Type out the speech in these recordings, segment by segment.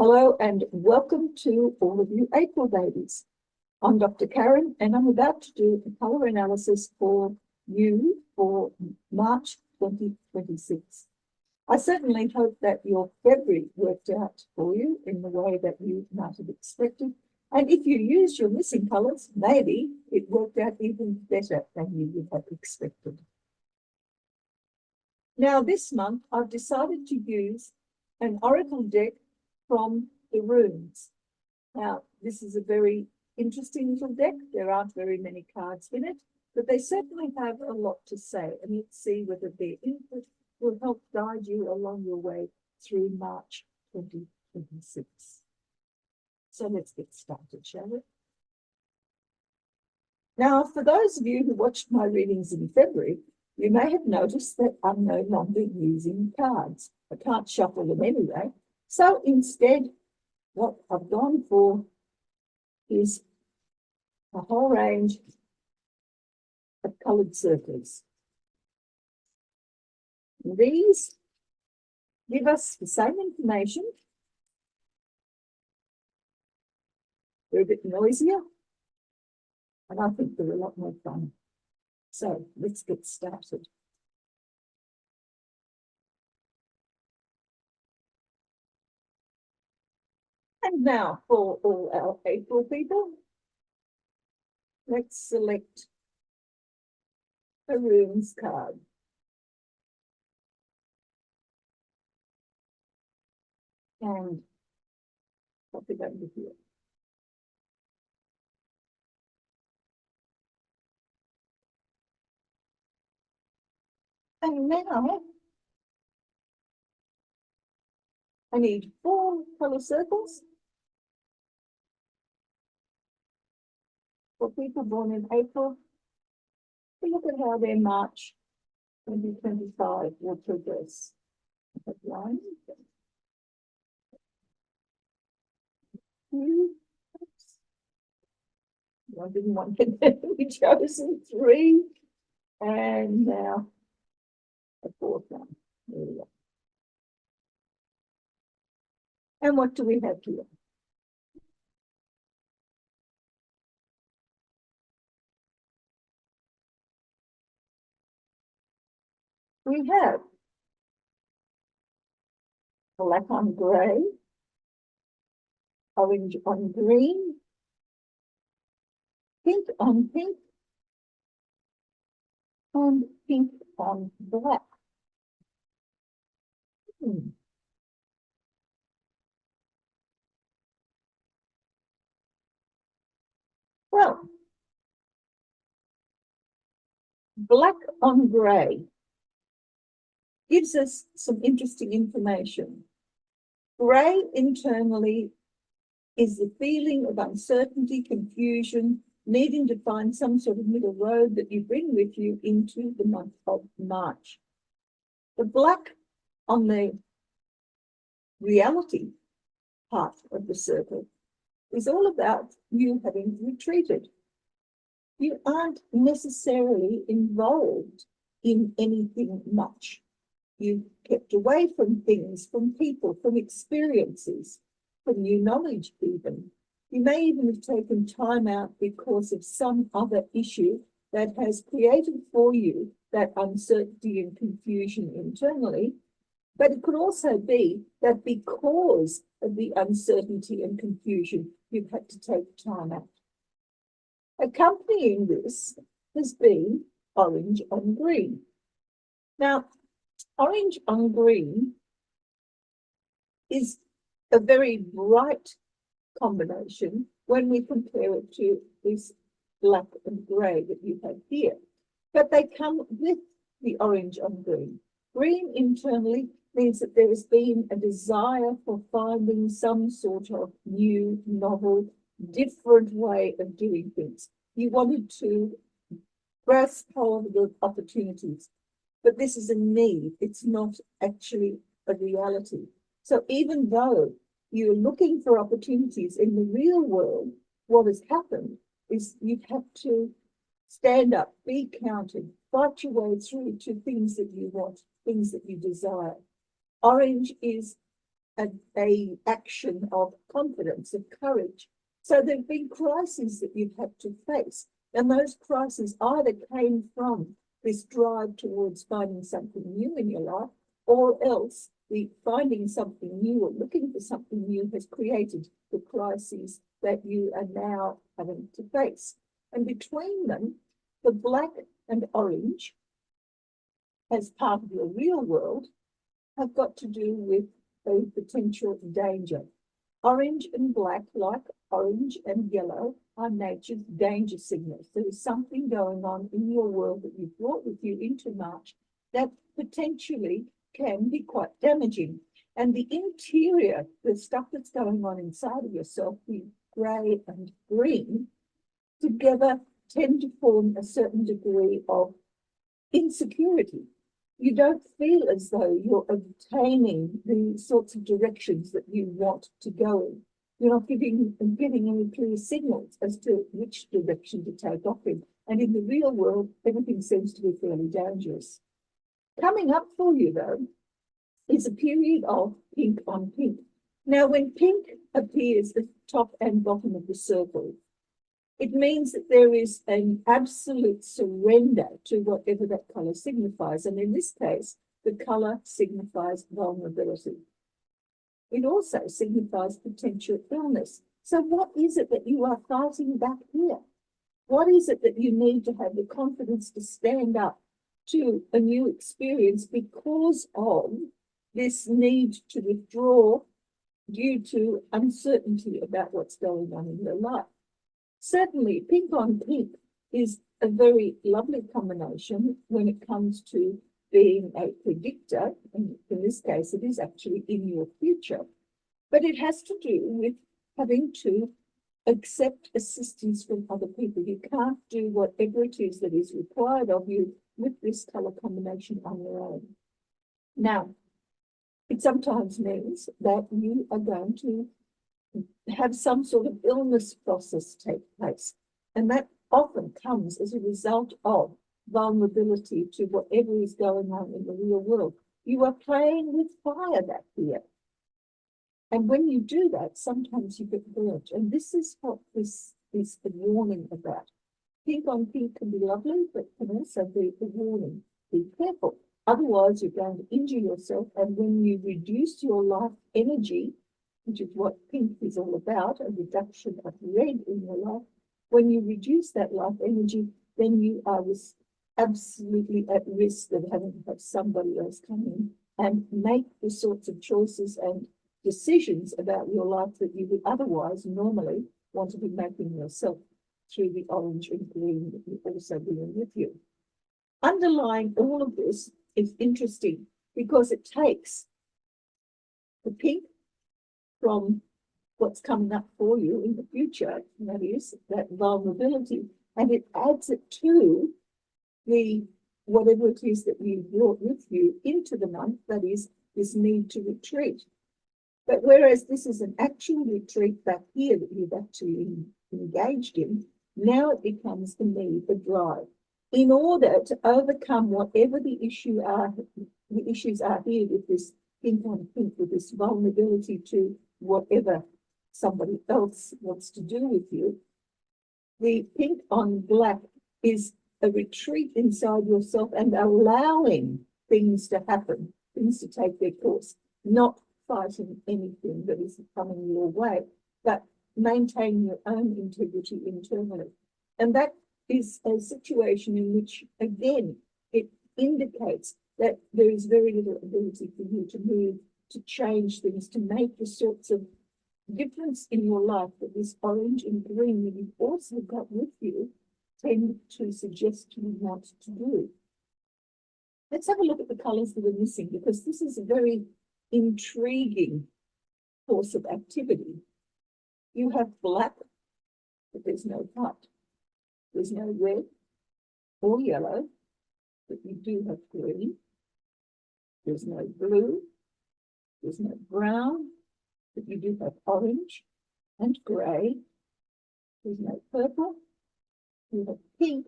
Hello and welcome to all of you April babies. I'm Dr. Karen and I'm about to do a colour analysis for you for March 2026. I certainly hope that your February worked out for you in the way that you might have expected. And if you use your missing colours, maybe it worked out even better than you would have expected. Now this month I've decided to use an oracle deck from the runes. Now, this is a very interesting little deck. There aren't very many cards in it, but they certainly have a lot to say, and let's see whether their input will help guide you along your way through March 2026. So let's get started, shall we? Now, for those of you who watched my readings in February, you may have noticed that I'm no longer using cards. I can't shuffle them anyway. So instead, what I've gone for is a whole range of coloured circles. These give us the same information. They're a bit noisier, and I think they're a lot more fun. So let's get started. And now for all our April people, let's select a runes card. And pop it over here. And now I need 4 colour circles for people born in April to look at how their March 2025 will progress. Line. I didn't want to be chosen 3, and now a 4th one. There we go. And what do we have here? We have black on grey, orange on green, pink on pink, and pink on black. Well, black on grey gives us some interesting information. Grey internally is the feeling of uncertainty, confusion, needing to find some sort of middle road that you bring with you into the month of March. The black on the reality part of the circle is all about you having retreated. You aren't necessarily involved in anything much. You've kept away from things, from people, from experiences, from new knowledge even. You may even have taken time out because of some other issue that has created for you that uncertainty and confusion internally. But it could also be that because of the uncertainty and confusion, you've had to take time out. Accompanying this has been orange on green. Now, orange on green is a very bright combination when we compare it to this black and grey that you have here. But they come with the orange on green. Green internally means that there has been a desire for finding some sort of new, novel, different way of doing things. You wanted to grasp hold of opportunities, but this is a need. It's not actually a reality. So even though you're looking for opportunities in the real world, what has happened is you've had to stand up, be counted, fight your way through to things that you want, things that you desire. Orange is a action of confidence, of courage. So there have been crises that you've had to face, and those crises either came from this drive towards finding something new in your life, or else the finding something new or looking for something new has created the crises that you are now having to face. And between them, the black and orange, as part of your real world, have got to do with a potential danger. Orange and black, like orange and yellow, are nature's danger signals. There is something going on in your world that you've brought with you into March that potentially can be quite damaging. And the interior, the stuff that's going on inside of yourself, the grey and green, together tend to form a certain degree of insecurity. You don't feel as though you're obtaining the sorts of directions that you want to go in. You're not giving any clear signals as to which direction to take off in. And in the real world, everything seems to be fairly dangerous. Coming up for you, though, is a period of pink on pink. Now, when pink appears at the top and bottom of the circle, it means that there is an absolute surrender to whatever that colour signifies. And in this case, the colour signifies vulnerability. It also signifies potential illness. So what is it that you are fighting back here? What is it that you need to have the confidence to stand up to a new experience because of this need to withdraw due to uncertainty about what's going on in your life? Certainly, pink on pink is a very lovely combination when it comes to being a predictor, and in this case, it is actually in your future. But it has to do with having to accept assistance from other people. You can't do whatever it is that is required of you with this colour combination on your own. Now, it sometimes means that you are going to have some sort of illness process take place. And that often comes as a result of vulnerability to whatever is going on in the real world. You are playing with fire back here. And when you do that, sometimes you get burnt. And this is what this is a warning about. Pink on pink can be lovely, but can also be a warning. Be careful. Otherwise, you're going to injure yourself. And when you reduce your life energy, which is what pink is all about, a reduction of red in your life. When you reduce that life energy, then you are absolutely at risk of having to have somebody else come in and make the sorts of choices and decisions about your life that you would otherwise normally want to be making yourself through the orange and green that you also bring with you. Underlying all of this is interesting because it takes the pink from what's coming up for you in the future, and that is that vulnerability, and it adds it to the whatever it is that you brought with you into the month, that is this need to retreat. But whereas this is an actual retreat back here that you've actually engaged in, now it becomes the need, the drive, in order to overcome whatever the issues are here with this pink on pink, with this vulnerability to whatever somebody else wants to do with you. The pink on black is a retreat inside yourself and allowing things to happen, things to take their course, not fighting anything that is coming your way, but maintaining your own integrity internally. And that is a situation in which, again, it indicates that there is very little ability for you to move, to change things, to make the sorts of difference in your life that this orange and green that you've also got with you tend to suggest you want to do. Let's have a look at the colours that are missing, because this is a very intriguing course of activity. You have black, but there's no white. There's no red or yellow, but you do have green. There's no blue. There's no brown, but you do have orange and grey. There's no purple. You have pink.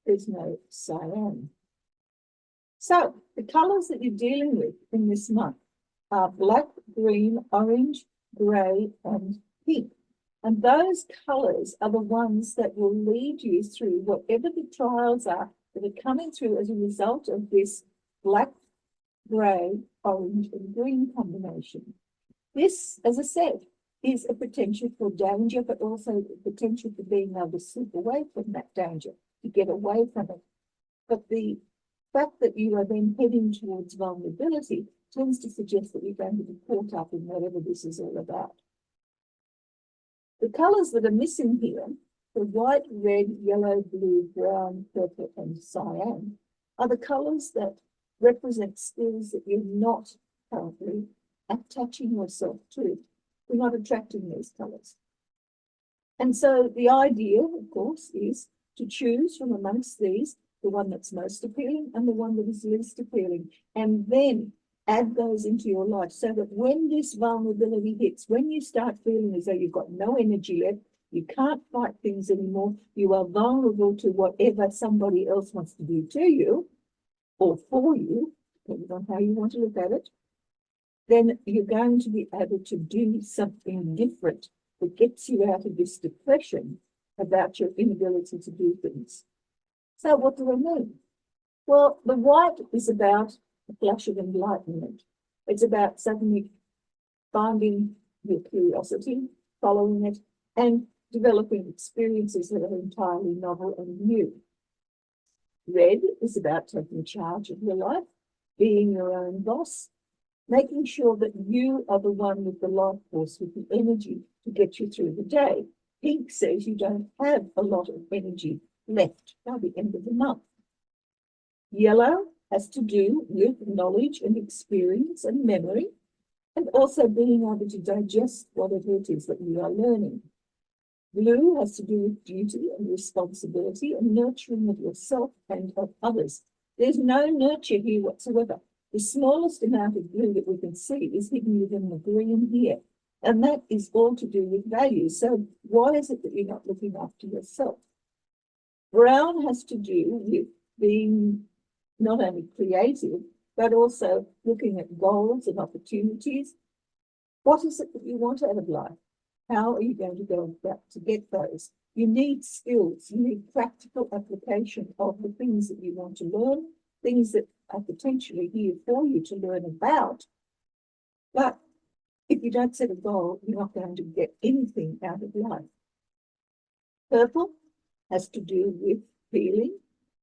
There's no cyan. So the colours that you're dealing with in this month are black, green, orange, grey, and pink. And those colours are the ones that will lead you through whatever the trials are that are coming through as a result of this black, grey, orange, and green combination. This, as I said, is a potential for danger, but also a potential for being able to slip away from that danger, to get away from it. But the fact that you are then heading towards vulnerability tends to suggest that you're going to be caught up in whatever this is all about. The colours that are missing here, the white, red, yellow, blue, brown, purple, and cyan, are the colours that represent skills that you're not currently attaching yourself to. You're not attracting these colours. And so the idea, of course, is to choose from amongst these the one that's most appealing and the one that is least appealing, and then add those into your life so that when this vulnerability hits, when you start feeling as though you've got no energy left, you can't fight things anymore, you are vulnerable to whatever somebody else wants to do to you or for you, depending on how you want to look at it, then you're going to be able to do something different that gets you out of this depression about your inability to do things. So what do I mean? Well, the white is about a flash of enlightenment. It's about suddenly finding your curiosity, following it, and developing experiences that are entirely novel and new. Red is about taking charge of your life, being your own boss, making sure that you are the one with the life force, with the energy to get you through the day. Pink says you don't have a lot of energy left by the end of the month. Yellow has to do with knowledge and experience and memory, and also being able to digest whatever it is that you are learning. Blue has to do with duty and responsibility and nurturing of yourself and of others. There's no nurture here whatsoever. The smallest amount of blue that we can see is hidden within the green here, and that is all to do with values. So why is it that you're not looking after yourself? Brown has to do with being not only creative, but also looking at goals and opportunities. What is it that you want out of life? How are you going to go about to get those? You need skills, you need practical application of the things that you want to learn, things that are potentially here for you to learn about. But if you don't set a goal, you're not going to get anything out of life. Purple has to do with feeling.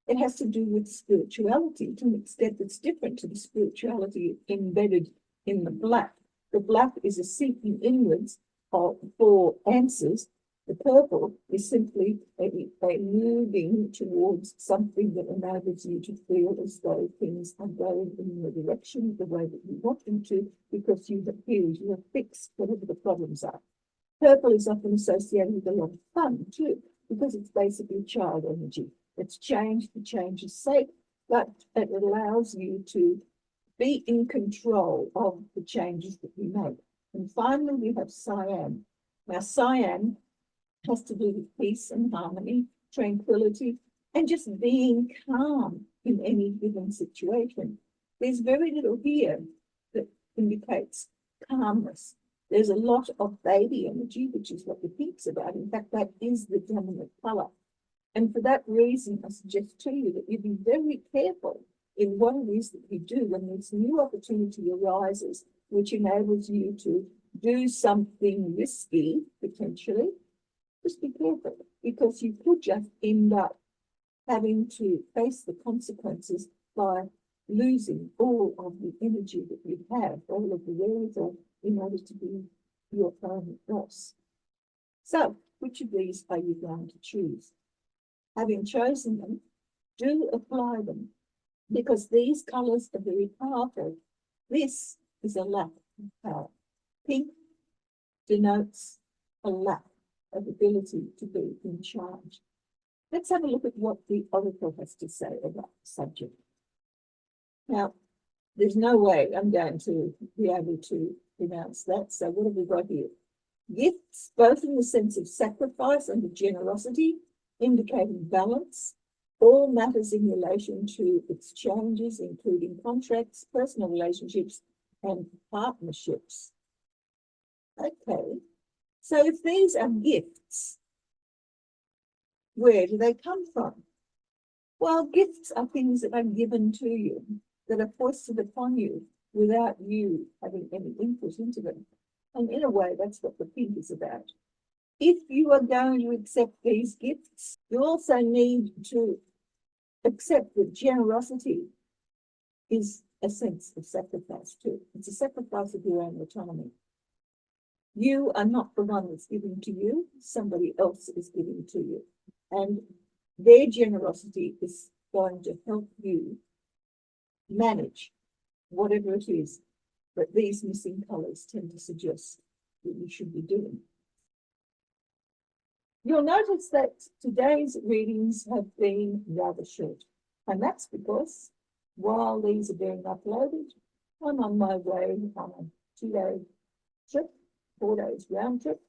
It has to do with spirituality to an extent that's different to the spirituality embedded in the black. The black is a seeking inwards for answers. The purple is simply a moving towards something that enables you to feel as though things are going in the direction, the way that you want them to, because you have healed, you have fixed whatever the problems are. Purple is often associated with a lot of fun too, because it's basically child energy. It's change for change's sake, but it allows you to be in control of the changes that you make. And finally, we have cyan. Now, cyan has to do with peace and harmony, tranquility, and just being calm in any given situation. There's very little here that indicates calmness. There's a lot of baby energy, which is what the pink's about. In fact, that is the dominant colour. And for that reason, I suggest to you that you be very careful in what it is that you do when this new opportunity arises, which enables you to do something risky, potentially. Just be careful, because you could just end up having to face the consequences by losing all of the energy that you have, all of the wherewithal in order to be your own boss. So, which of these are you going to choose? Having chosen them, do apply them, because these colours are very powerful. This is a lack of power. Pink denotes a lack of ability to be in charge. Let's have a look at what the oracle has to say about the subject. Now, there's no way I'm going to be able to pronounce that. So what have we got here? Gifts, both in the sense of sacrifice and of generosity, indicating balance, all matters in relation to exchanges, including contracts, personal relationships, and partnerships. Okay, so if these are gifts, where do they come from? Well, gifts are things that are given to you, that are foisted upon you without you having any input into them. And in a way, that's what the pink is about. If you are going to accept these gifts, you also need to accept that generosity is a sense of sacrifice too. It's a sacrifice of your own autonomy. You are not the one that's giving to you, somebody else is giving to you. And their generosity is going to help you manage whatever it is that these missing colours tend to suggest that you should be doing. You'll notice that today's readings have been rather short, and that's because while these are being uploaded, I'm on my way on a 2-day trip, 4 days round trip,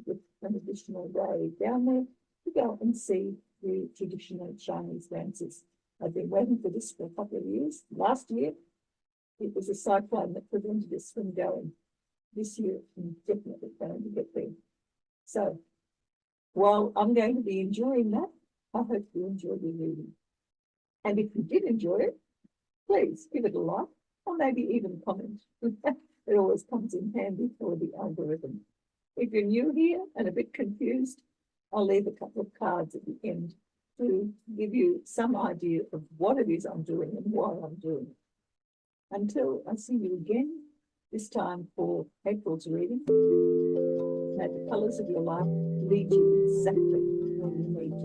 with an additional day down there to go and see the traditional Chinese dances. I've been waiting for this for a couple of years. Last year, it was a cyclone that prevented us from going. This year, I'm definitely going to get there. So, while I'm going to be enjoying that, I hope you enjoy the reading. And if you did enjoy it, please give it a like, or maybe even comment. It always comes in handy for the algorithm. If you're new here and a bit confused, I'll leave a couple of cards at the end to give you some idea of what it is I'm doing and why I'm doing it. Until I see you again, this time for April's reading, may the colours of your life lead you exactly where you need to